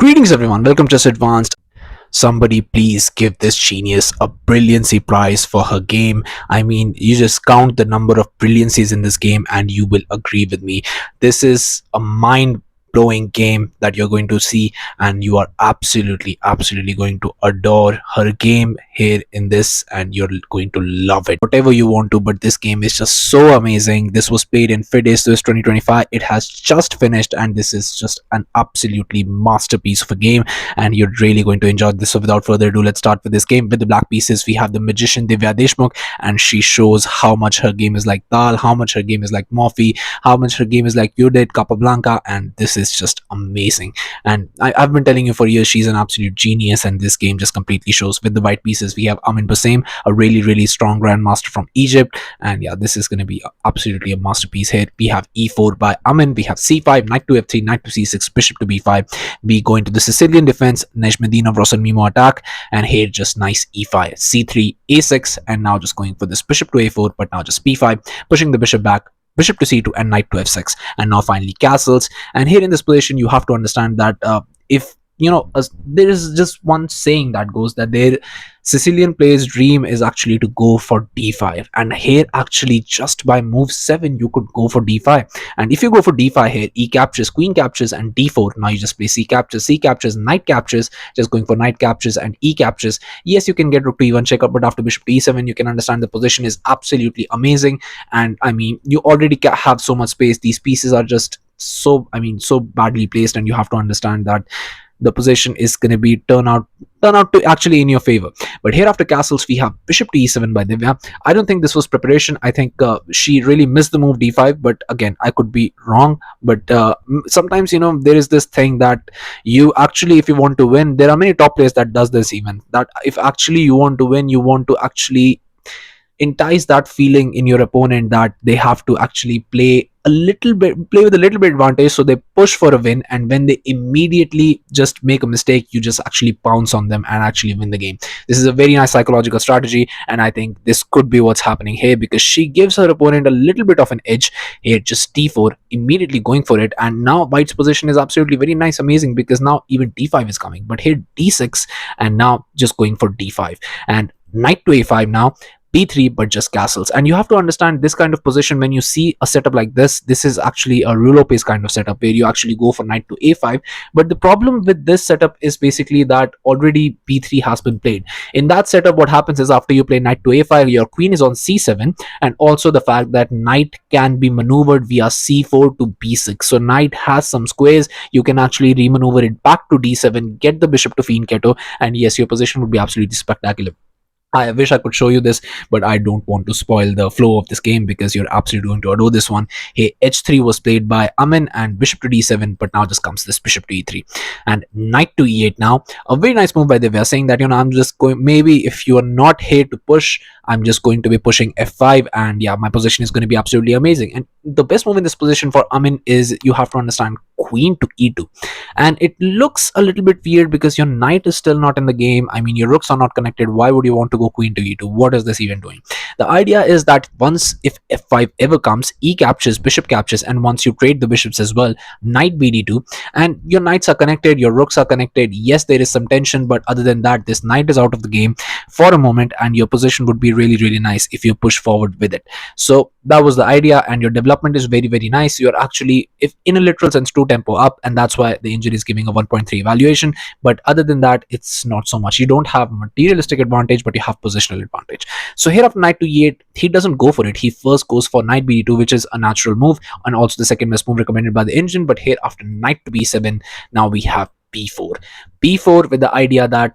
Greetings everyone, welcome to Just Advanced. Somebody please give this genius a brilliancy prize for her game. I mean, you just count the number of brilliancies in this game and you will agree with me. This is a mind blowing game that you're going to see, and you are absolutely going to adore her game here in this, and you're going to love it whatever you want to. But this game is just so amazing. This was played in FIDE Swiss 2025. It has just finished, and this is just an absolutely masterpiece of a game, and you're really going to enjoy this. So without further ado, let's start with this game. With the black pieces, we have the magician Divya Deshmukh, and she shows how much her game is like Dal, how much her game is like Morphy, how much her game is like Judit, Capablanca, and this is just amazing. And I've been telling you for years, she's an absolute genius, and this game just completely shows. With the white pieces, we have Amin Bassem, a really strong grandmaster from Egypt, and yeah, this is going to be absolutely a masterpiece here. We have e4 by Amin, we have c5, knight to f3, knight to c6, bishop to b5. We go into the Sicilian defense, Nejmedina Rosan Mimo attack, and here just nice e5, c3, a6, and now just going for this bishop to a4, but now just b5, pushing the bishop back, bishop to c2, and knight to f6, and now finally castles. And here in this position, you have to understand that if you know, there is just one saying that goes that their Sicilian player's dream is actually to go for d5, and here actually just by move 7 you could go for d5. And if you go for d5 here, e captures, queen captures, and d4. Now you just play c captures, knight captures, just going for knight captures and e captures. Yes, you can get rook to e1 check up, but after bishop to e7 you can understand the position is absolutely amazing. And I mean, you already have so much space. These pieces are just so badly placed, and you have to understand that the position is going to be turn out to actually in your favor. But here after castles, we have bishop to e7 by Divya. I don't think this was preparation. I think she really missed the move d5, but again, I could be wrong. But sometimes, you know, there is this thing that you actually, if you want to win, there are many top players that does this, even that if actually you want to win, you want to actually entice that feeling in your opponent that they have to actually play with a little bit advantage, so they push for a win, and when they immediately just make a mistake, you just actually pounce on them and actually win the game. This is a very nice psychological strategy, and I think this could be what's happening here, because she gives her opponent a little bit of an edge here. Just d4, immediately going for it, and now white's position is absolutely very nice, amazing, because now even d5 is coming, but here d6, and now just going for d5, and knight to a5 now, b3, but just castles. And you have to understand this kind of position. When you see a setup like this is actually a rouleau pace kind of setup where you actually go for knight to a5. But the problem with this setup is basically that already b3 has been played. In that setup, what happens is after you play knight to a5, your queen is on c7, and also the fact that knight can be maneuvered via c4 to b6. So knight has some squares, you can actually remaneuver it back to d7, get the bishop to fianchetto, and yes, your position would be absolutely spectacular. I wish I could show you this, but I don't want to spoil the flow of this game, because you're absolutely going to adore this one. Hey, h3 was played by Amin, and bishop to d7, but now just comes this bishop to e3 and knight to e8 now. A very nice move by Divya, saying that, you know, I'm just going, maybe if you are not here to push, I'm just going to be pushing f5, and yeah, my position is going to be absolutely amazing. And the best move in this position for Amin is, you have to understand, queen to e2, and it looks a little bit weird because your knight is still not in the game. I mean, your rooks are not connected. Why would you want to go queen to e2? What is this even doing? The idea is that once if f5 ever comes, e captures, bishop captures, and once you trade the bishops as well, knight bd2, and your knights are connected, your rooks are connected. Yes, there is some tension, but other than that, this knight is out of the game for a moment, and your position would be really nice if you push forward with it. So that was the idea, and your development is very nice. You're actually, if in a literal sense, 2 tempo up, and that's why the engine is giving a 1.3 evaluation. But other than that, it's not so much. You don't have materialistic advantage, but you have positional advantage. So here after knight to e8, he doesn't go for it. He first goes for knight bd2, which is a natural move, and also the second best move recommended by the engine. But here after knight to b7, now we have b4 with the idea that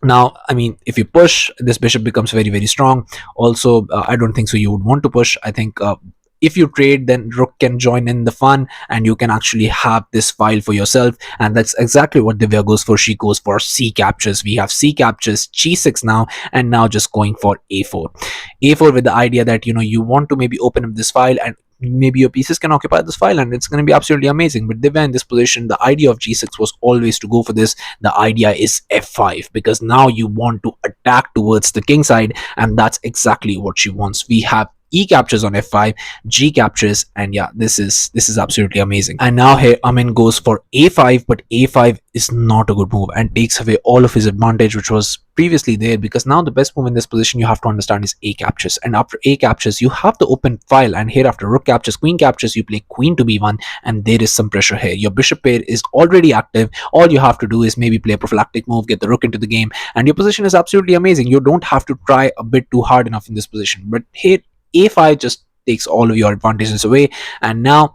now, I mean, if you push, this bishop becomes very strong. Also, I don't think so you would want to push. I think if you trade, then rook can join in the fun, and you can actually have this file for yourself. And that's exactly what Divya goes for. She goes for c captures. We have c captures, g6 now, and now just going for a4 with the idea that, you know, you want to maybe open up this file, and maybe your pieces can occupy this file, and it's going to be absolutely amazing. But Divya in this position, the idea of g6 was always to go for this. The idea is f5, because now you want to attack towards the king side, and that's exactly what she wants. We have E captures on f5, G captures, and yeah, this is absolutely amazing. And now here Amin goes for a5, but a5 is not a good move and takes away all of his advantage which was previously there, because now the best move in this position you have to understand is a captures, and after a captures you have to open file, and here after rook captures, queen captures, you play queen to b1, and there is some pressure here. Your bishop pair is already active. All you have to do is maybe play a prophylactic move, get the rook into the game, and your position is absolutely amazing. You don't have to try a bit too hard enough in this position. But here a5 just takes all of your advantages away, and now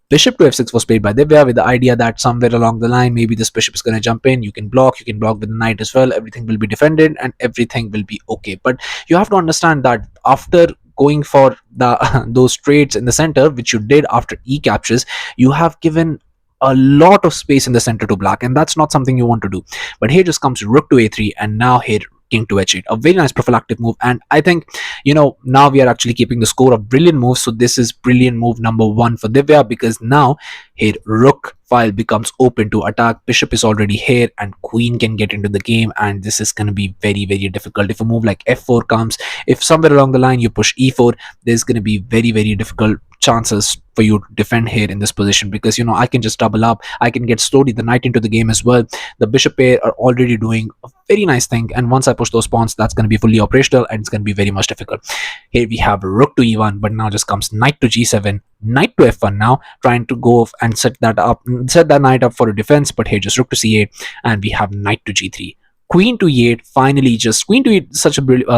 bishop to f6 was played by Divya with the idea that somewhere along the line maybe this bishop is going to jump in. You can block with the knight as well. Everything will be defended and everything will be okay. But you have to understand that after going for the those trades in the center, which you did after e captures, you have given a lot of space in the center to black, and that's not something you want to do. But here just comes rook to a3, and now here king to h8, a very nice prophylactic move. And I think, now we are actually keeping the score of brilliant moves. So this is brilliant move number one for Divya, because now here rook file becomes open to attack. Bishop is already here and queen can get into the game, and this is going to be very, very difficult. If a move like f4 comes, if somewhere along the line you push e4, there's going to be very, very difficult chances for you to defend here in this position, because I can just double up, I can get slowly the knight into the game as well. The bishop pair are already doing a very nice thing, and once I push those pawns, that's going to be fully operational and it's going to be very much difficult. Here we have rook to e1, but now just comes knight to g7, knight to f1, now trying to go off and set that knight up for a defense. But here just rook to c8, and we have knight to g3, queen to e8. Finally, just queen to e8,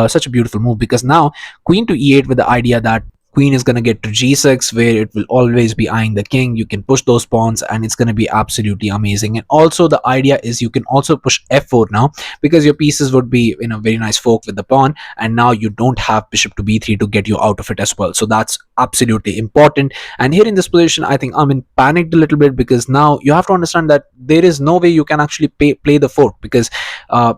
such a beautiful move, because now queen to e8 with the idea that queen is going to get to g6, where it will always be eyeing the king. You can push those pawns and it's going to be absolutely amazing. And also the idea is you can also push f4 now, because your pieces would be in a very nice fork with the pawn, and now you don't have bishop to b3 to get you out of it as well. So that's absolutely important. And here in this position, I think Amin panicked a little bit, because now you have to understand that there is no way you can actually play the fork, because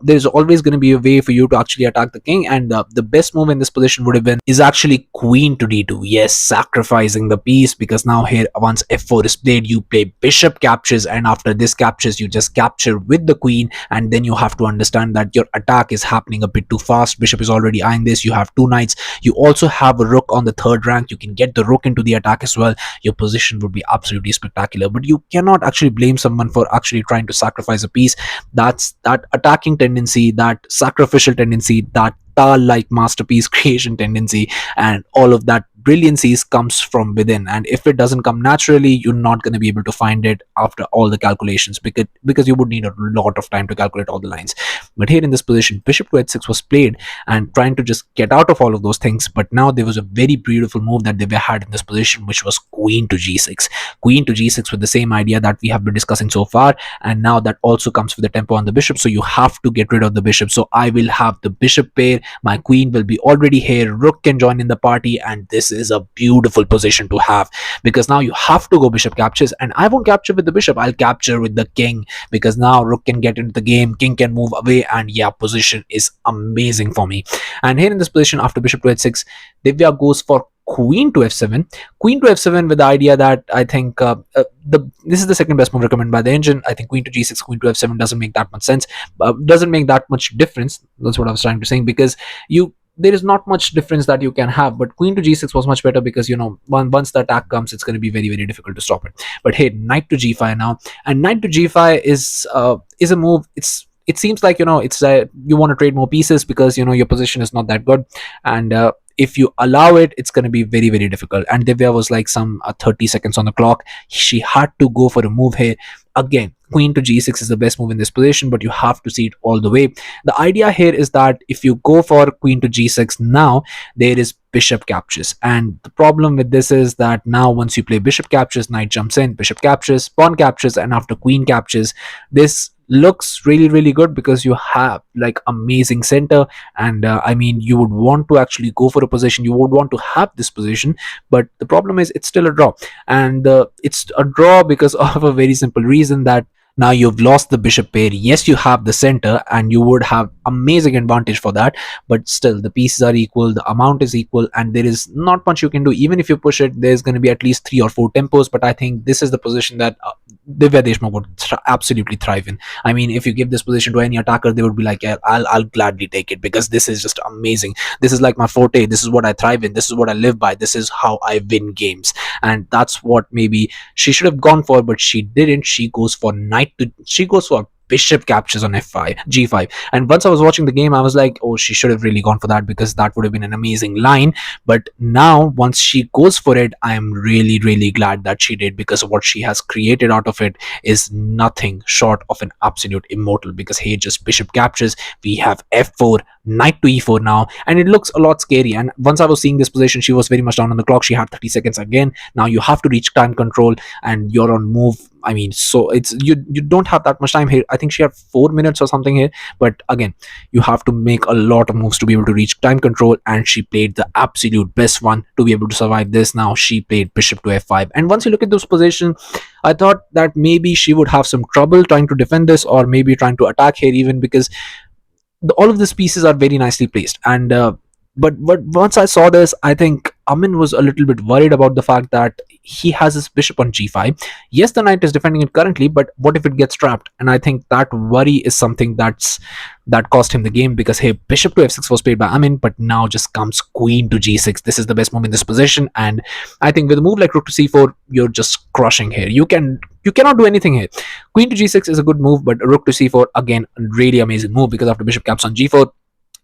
there's always going to be a way for you to actually attack the king. And the best move in this position would have been is actually queen to d2. Yes, sacrificing the piece, because now here once f4 is played, you play bishop captures, and after this captures you just capture with the queen. And then you have to understand that your attack is happening a bit too fast. Bishop is already eyeing this. You have two knights, you also have a rook on the third rank, you can get the rook into the attack as well. Your position would be absolutely spectacular. But you cannot actually blame someone for actually trying to sacrifice a piece. That's that attacking tendency, that sacrificial tendency, that like masterpiece creation tendency, and all of that brilliancies comes from within. And if it doesn't come naturally, you're not going to be able to find it after all the calculations, because you would need a lot of time to calculate all the lines. But here in this position, bishop to h6 was played, and trying to just get out of all of those things. But now there was a very beautiful move that Divya had in this position, which was queen to g6. Queen to g6 with the same idea that we have been discussing so far, and now that also comes with the tempo on the bishop, so you have to get rid of the bishop. So I will have the bishop pair, my queen will be already here, rook can join in the party, and this is a beautiful position to have, because now you have to go bishop captures, and I won't capture with the bishop, I'll capture with the king, because now rook can get into the game, king can move away, and yeah, position is amazing for me. And here in this position, after bishop to h6, Divya goes for queen to f7. Queen to f7 with the idea that I think this is the second best move recommended by the engine. I think queen to g6, queen to f7 doesn't make that much sense, doesn't make that much difference. That's what I was trying to say, because there is not much difference that you can have. But queen to g6 was much better, because once the attack comes, it's going to be very, very difficult to stop it. But hey, knight to g5 now, and knight to g5 is a move. It seems like it's you want to trade more pieces, because your position is not that good, and if you allow it, it's going to be very, very difficult. And Divya was like some 30 seconds on the clock. She had to go for a move here. Again, queen to g6 is the best move in this position, but you have to see it all the way. The idea here is that if you go for queen to g6 now, there is bishop captures, and the problem with this is that now once you play bishop captures, knight jumps in, bishop captures, pawn captures, and after queen captures, this looks really, really good, because you have like amazing center. And I mean, you would want to actually go for a position, you would want to have this position, but the problem is it's still a draw. And it's a draw because of a very simple reason, that now you've lost the bishop pair. Yes, you have the center, and you would have amazing advantage for that. But still, the pieces are equal, the amount is equal, and there is not much you can do. Even if you push it, there's going to be at least 3 or 4 tempos. But I think this is the position that Divya Deshmukh would absolutely thrive in. I mean, if you give this position to any attacker, they would be like, yeah, I'll gladly take it, because this is just amazing. This is like my forte. This is what I thrive in. This is what I live by. This is how I win games. And that's what maybe she should have gone for, but she didn't. She goes for bishop captures on f5 g5. And once I was watching the game, I was like, oh, she should have really gone for that, because that would have been an amazing line. But now once she goes for it, I am really, really glad that she did, because what she has created out of it is nothing short of an absolute immortal. Because here, just bishop captures, we have f4, knight to e4 now, and it looks a lot scary. And once I was seeing this position, she was very much down on the clock. She had 30 seconds again. Now you have to reach time control, and you're on move. I mean, so it's you don't have that much time here. I think she had 4 minutes or something here. But again, you have to make a lot of moves to be able to reach time control, and she played the absolute best one to be able to survive this. Now she played bishop to f5, and once you look at this position, I thought that maybe she would have some trouble trying to defend this, or maybe trying to attack here even, because all of these pieces are very nicely placed. And but once I saw this, I think Amin was a little bit worried about the fact that he has his bishop on g5. Yes, the knight is defending it currently, but what if it gets trapped? And I think that worry is something that cost him the game, because hey, bishop to f6 was played by Amin, but now just comes queen to g6. This is the best move in this position, and I think with a move like rook to c4, you're just crushing here. You cannot do anything here. Queen to g6 is a good move, but rook to c4, again, really amazing move, because after bishop caps on g4,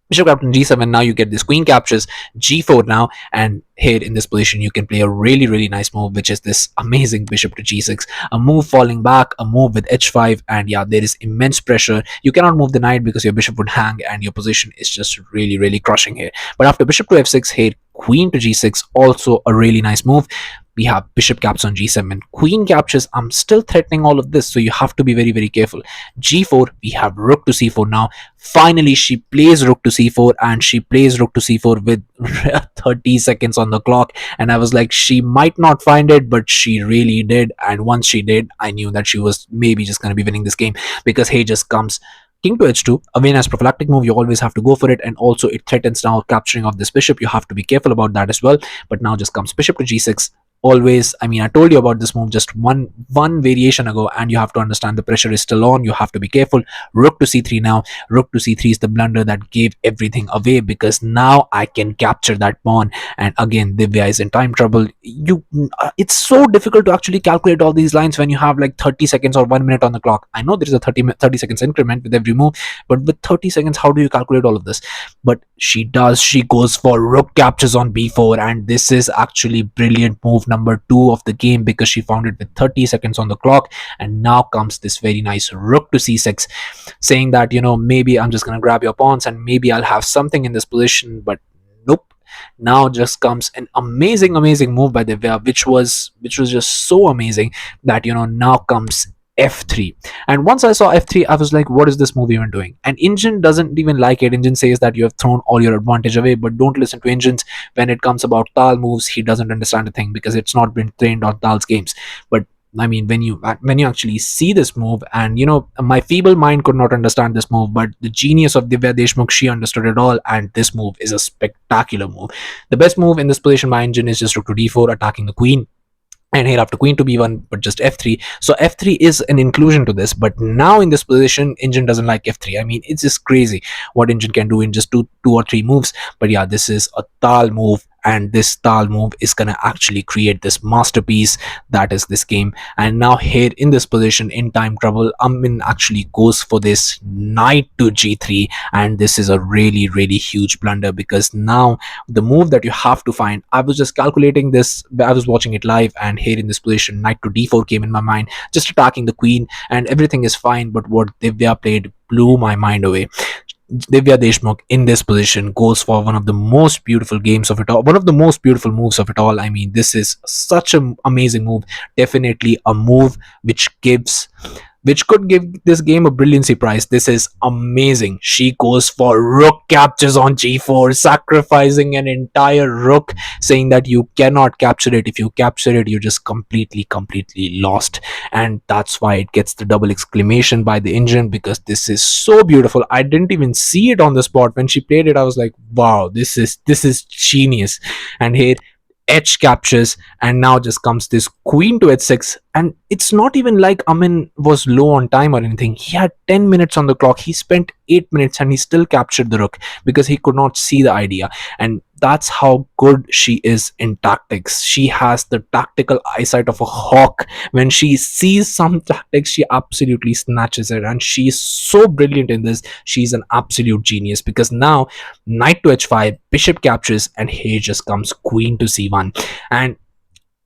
bishop captain g7, now you get this queen captures g4 now. And here in this position, you can play a really, really nice move, which is this amazing bishop to g6, a move falling back, a move with h5. And yeah, there is immense pressure. You cannot move the knight because your bishop would hang, and your position is just really, really crushing here. But after bishop to f6, here queen to g6, also a really nice move. We have bishop caps on g7, queen captures. I'm still threatening all of this, so you have to be very, very careful. g4, we have rook to c4 now. Finally, she plays rook to c4, and she plays rook to c4 with 30 seconds on the clock. And I was like, she might not find it, but she really did. And once she did, I knew that she was maybe just going to be winning this game, because here just comes king to h2, again as prophylactic move. You always have to go for it, and also it threatens now capturing of this bishop. You have to be careful about that as well. But now just comes bishop to g6. Always, I mean, I told you about this move just one variation ago, and you have to understand the pressure is still on. You have to be careful. Rook to c3 now. Rook to c3 is the blunder that gave everything away, because now I can capture that pawn. And again, Divya is in time trouble. It's so difficult to actually calculate all these lines when you have like 30 seconds or 1 minute on the clock. I know there is a 30 seconds increment with every move, but with 30 seconds, how do you calculate all of this? But she does. She goes for rook captures on b4, and this is actually brilliant move number 2 of the game, because she found it with 30 seconds on the clock. And now comes this very nice rook to c6, saying that, maybe I'm just gonna grab your pawns and maybe I'll have something in this position. But nope. Now just comes an amazing move by Divya, which was just so amazing that now comes f3. And once I saw f3, I was like, what is this move even doing? And Engine doesn't even like it. Engine says that you have thrown all your advantage away. But don't listen to Engines when it comes about Tal moves. He doesn't understand a thing, because it's not been trained on Tal's games. But I mean, when you actually see this move, and my feeble mind could not understand this move, but the genius of Divya Deshmukh, she understood it all. And this move is a spectacular move. The best move in this position by Engine is just rook to d4, attacking the queen. And here after queen to b1, but just f3. So f3 is an inclusion to this. But now in this position, Engine doesn't like f3. I mean, it's just crazy what Engine can do in just two or three moves. But yeah, this is a Tal move, and this Tal move is gonna actually create this masterpiece that is this game. And now here in this position, in time trouble, Amin actually goes for this knight to g3, and this is a really, really huge blunder, because now the move that you have to find, I was just calculating this, I was watching it live, and here in this position, knight to d4 came in my mind, just attacking the queen, and everything is fine. But what Divya played blew my mind away. Divya Deshmukh in this position goes for one of the most beautiful games of it all, one of the most beautiful moves of it all. I mean, this is such an amazing move. Definitely a move which gives which could give this game a brilliancy prize. This is amazing. She goes for rook captures on g4, sacrificing an entire rook, saying that you cannot capture it. If you capture it, you're just completely lost. And that's why it gets the double exclamation by the engine, because this is so beautiful. I didn't even see it on the spot. When she played it, I was like, wow, this is genius. And here H captures, and now just comes this queen to h6. And it's not even like Amin was low on time or anything. He had 10 minutes on the clock. He spent 8 minutes and he still captured the rook because he could not see the idea. And that's how good she is in tactics. She has the tactical eyesight of a hawk. When she sees some tactics, she absolutely snatches it, and she's so brilliant in this. She's an absolute genius, because now knight to h5, bishop captures, and here just comes queen to c1. And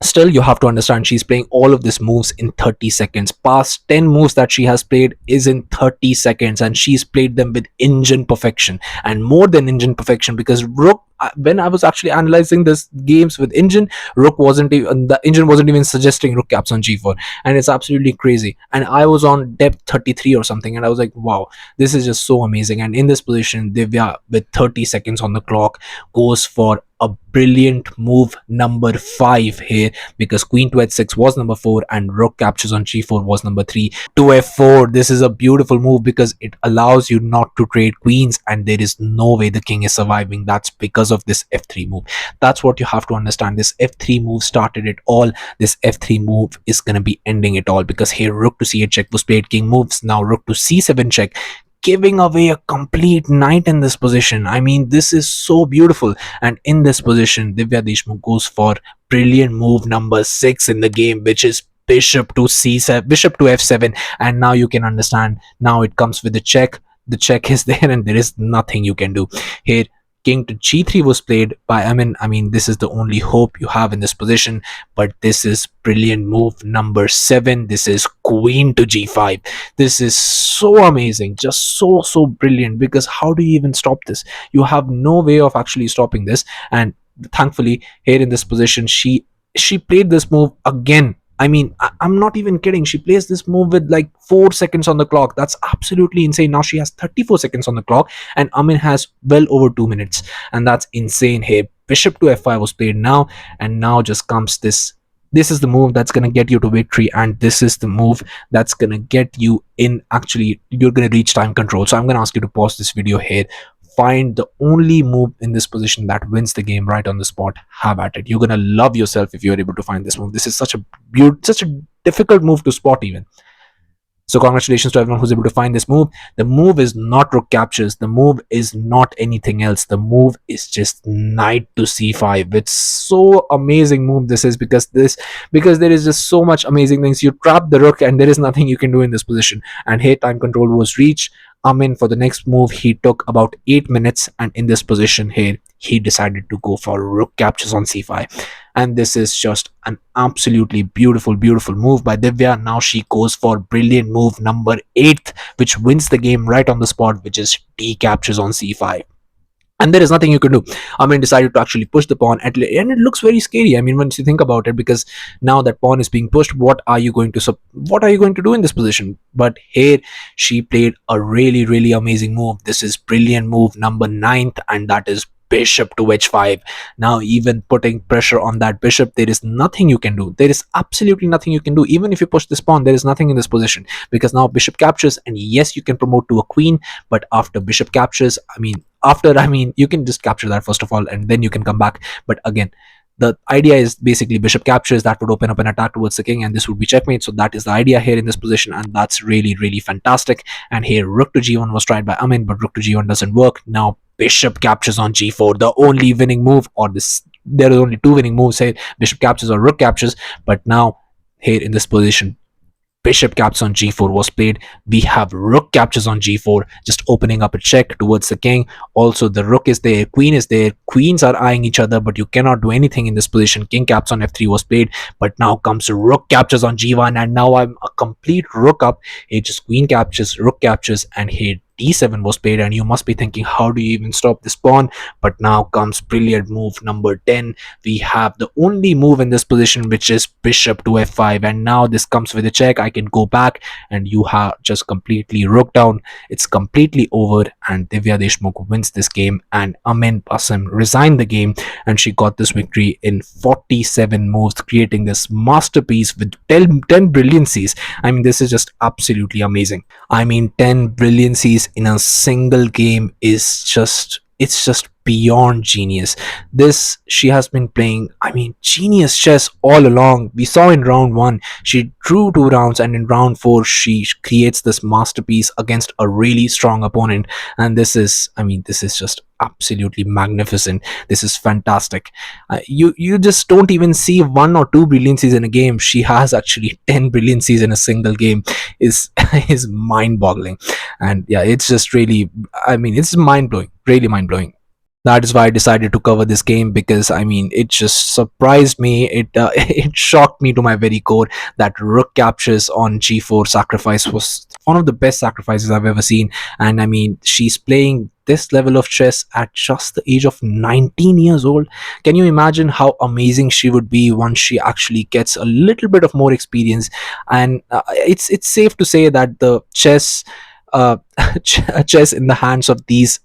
still, you have to understand, she's playing all of these moves in 30 seconds. Past 10 moves that she has played is in 30 seconds, and she's played them with engine perfection, and more than engine perfection, because rook, when I was actually analyzing this games with engine, rook wasn't even, the engine wasn't even suggesting rook caps on g4. And it's absolutely crazy. And I was on depth 33 or something, and I was like, wow, this is just so amazing. And in this position, Divya, with 30 seconds on the clock, goes for a brilliant move number 5 here, because queen to h6 was number 4 and rook captures on g4 was number 3. To f4, this is a beautiful move because it allows you not to trade queens, and there is no way the king is surviving. That's because of this f3 move. That's what you have to understand. This f3 move started it all. This f3 move is going to be ending it all, because here rook to c8 check was played, king moves, now rook to c7 check, giving away a complete knight in this position. I mean, this is so beautiful. And in this position, Divya Deshmukh goes for brilliant move number 6 in the game, which is bishop to c7, bishop to f7. And now you can understand, now it comes with the check. The check is there, and there is nothing you can do here. King to g3 was played by Amin. I mean, this is the only hope you have in this position, but this is brilliant move number 7. This is queen to g5. This is so amazing, just so brilliant, because how do you even stop this? You have no way of actually stopping this. And thankfully, here in this position, she played this move again. I mean, I'm not even kidding. She plays this move with like 4 seconds on the clock. That's absolutely insane. Now she has 34 seconds on the clock, and Amin has well over 2 minutes. And that's insane here. Bishop to f5 was played now, and now just comes this. This is the move that's going to get you to victory, and this is the move that's going to get you in. Actually, you're going to reach time control. So I'm going to ask you to pause this video here. Find the only move in this position that wins the game right on the spot. Have at it. You're gonna love yourself if you're able to find this move. This is such a difficult move to spot even. So congratulations to everyone who's able to find this move. The move is not rook captures. The move is not anything else. The move is just knight to c5. It's so amazing move this is, because there is just so much amazing things. You trap the rook and there is nothing you can do in this position. And here time control was reached. Amin, for the next move, he took about 8 minutes, and in this position here, he decided to go for rook captures on c5. And this is just an absolutely beautiful move by Divya. Now she goes for brilliant move number 8, which wins the game right on the spot, which is d captures on c5. And there is nothing you can do. Amin decided to actually push the pawn, and it looks very scary. I mean, once you think about it, because now that pawn is being pushed, what are you going to do in this position? But here she played a really amazing move. This is brilliant move number 9, and that is bishop to h5. Now, even putting pressure on that bishop, there is nothing you can do. There is absolutely nothing you can do. Even if you push this pawn, there is nothing in this position, because now bishop captures, and yes, you can promote to a queen, but after bishop captures, I mean, you can just capture that first of all, and then you can come back. But again, the idea is basically bishop captures. That would open up an attack towards the king, and this would be checkmate. So that is the idea here in this position, and that's really fantastic. And here rook to g1 was tried by Amin, but rook to g1 doesn't work. Now bishop captures on g4, the only winning move, or there are only 2 winning moves here: bishop captures or rook captures. But now here in this position, bishop captures on g4 was played. We have rook captures on g4, just opening up a check towards the king. Also, the rook is there, queen is there, queens are eyeing each other, but you cannot do anything in this position. King captures on f3 was played, but now comes rook captures on g1, and now I'm a complete rook up. Here just queen captures, rook captures, and here d7 was played, and you must be thinking, how do you even stop this pawn? But now comes brilliant move number 10. We have the only move in this position, which is bishop to f5, and now this comes with a check. I can go back, and you have just completely rook down. It's completely over, and Divya Deshmukh wins this game, and Amin Bassem resigned the game, and she got this victory in 47 moves, creating this masterpiece with 10 brilliancies. I mean, this is just absolutely amazing. I mean, 10 brilliancies in a single game is just, it's just beyond genius. This, she has been playing, I mean, genius chess all along. We saw in round 1 she drew 2 rounds, and in round 4 she creates this masterpiece against a really strong opponent. And this is, I mean, this is just absolutely magnificent. This is fantastic. You just don't even see 1 or 2 brilliancies in a game. She has actually 10 brilliancies in a single game. Is is mind boggling. And yeah, it's just really, I mean, it's mind blowing, really mind blowing. That is why I decided to cover this game, because I mean, it just surprised me. It it shocked me to my very core that rook captures on g4 sacrifice was one of the best sacrifices I've ever seen. And I mean, she's playing this level of chess at just the age of 19 years old. Can you imagine how amazing she would be once she actually gets a little bit of more experience? And it's safe to say that the chess uh, chess in the hands of these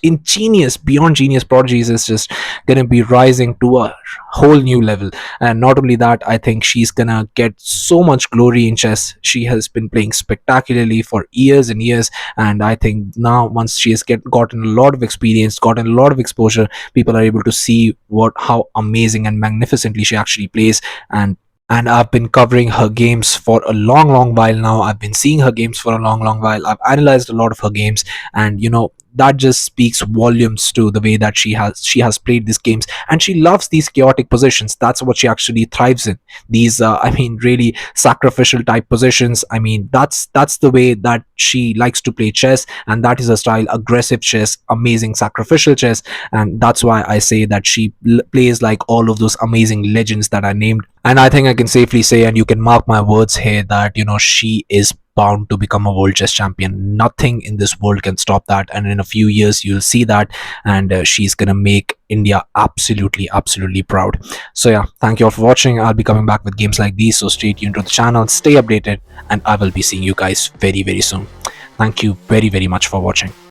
ingenious, beyond genius prodigies is just gonna be rising to a whole new level. And not only that, I think she's gonna get so much glory in chess. She has been playing spectacularly for years and years, and I think now, once she has gotten a lot of experience, gotten a lot of exposure, people are able to see what, how amazing and magnificently she actually plays. And I've been covering her games for a long while now. I've been seeing her games for a long while. I've analyzed a lot of her games, and you know, that just speaks volumes to the way that she has played these games. And she loves these chaotic positions. That's what she actually thrives in. These I mean, really sacrificial type positions. I mean, that's the way that she likes to play chess, and that is her style: aggressive chess, amazing sacrificial chess. And that's why I say that she plays like all of those amazing legends that I named. And I think I can safely say, and you can mark my words here, that you know, she is bound to become a world chess champion. Nothing in this world can stop that, and in a few years you'll see that. And she's gonna make India absolutely proud. So yeah, thank you all for watching. I'll be coming back with games like these, so stay tuned to the channel, stay updated, and I will be seeing you guys very soon. Thank you very much for watching.